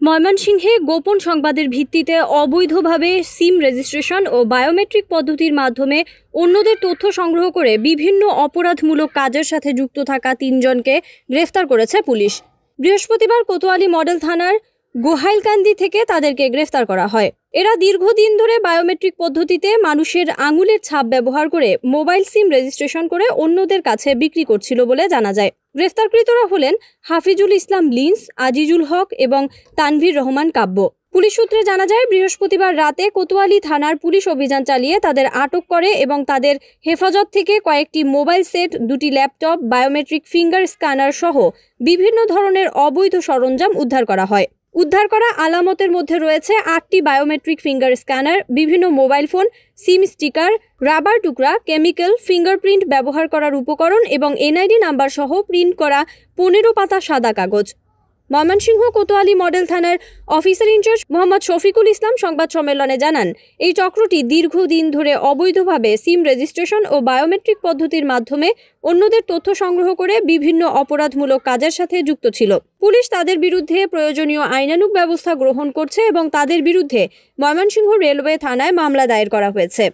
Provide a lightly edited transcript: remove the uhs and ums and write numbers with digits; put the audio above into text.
ময়মনসিংহে গোপন সংবাদের ভিত্তিতে অবৈধভাবে সিম রেজিস্ট্রেশন ও বায়োমেট্রিক পদ্ধতির মাধ্যমে অন্যদের তথ্য সংগ্রহ করে বিভিন্ন অপরাধমূলক কাজের সাথে যুক্ত থাকা ৩ জনকে গ্রেফতার করেছে পুলিশ। বৃহস্পতিবার কোতোয়ালি মডেল থানার গোহাইলকান্দি থেকে তাদেরকে গ্রেফতার করা হয়। এরা দীর্ঘদিন ধরে বায়োমেট্রিক পদ্ধতিতে মানুষের আঙুলের ছাপ ব্যবহার করে মোবাইল সিম রেজিস্ট্রেশন করে অন্যদের কাছে বিক্রি করছিল বলে জানা যায়। গ্রেফতারকৃতরা হলেন হাফিজুল ইসলাম লিন্স, আজিজুল হক এবং তানভীর রহমান কাব্য। পুলিশ সূত্রে জানা যায়, বৃহস্পতিবার রাতে কোতোয়ালি থানার পুলিশ অভিযান চালিয়ে তাদের আটক করে এবং তাদের হেফাজত থেকে কয়েকটি মোবাইল সেট, 2টি ল্যাপটপ, বায়োমেট্রিক ফিঙ্গার স্ক্যানার সহ বিভিন্ন ধরনের অবৈধ সরঞ্জাম উদ্ধার করা হয়। উদ্ধার করা আলামতের মধ্যে রয়েছে 8টি বায়োমেট্রিক ফিঙ্গার স্ক্যানার, বিভিন্ন মোবাইল ফোন, সিম স্টিকার, রাবার টুকরা, কেমিক্যাল, ফিঙ্গারপ্রিন্ট ব্যবহার করার উপকরণ এবং এনআইডি নাম্বার সহ প্রিন্ট করা 15 পাতা সাদা কাগজ। ময়মনসিংহ কোতোয়ালি মডেল থানার অফিসার ইনচার্জ মোহাম্মদ শফিকুল ইসলাম সংবাদ সম্মেলনে জানান, এই চক্রটি দীর্ঘদিন ধরে অবৈধভাবে সিম রেজিস্ট্রেশন ও বায়োমেট্রিক পদ্ধতির মাধ্যমে অন্যদের তথ্য সংগ্রহ করে বিভিন্ন অপরাধমূলক কাজের সাথে যুক্ত ছিল। পুলিশ তাদের বিরুদ্ধে প্রয়োজনীয় আইনানুগ ব্যবস্থা গ্রহণ করছে এবং তাদের বিরুদ্ধে ময়মনসিংহ রেলওয়ে থানায় মামলা দায়ের করা হয়েছে।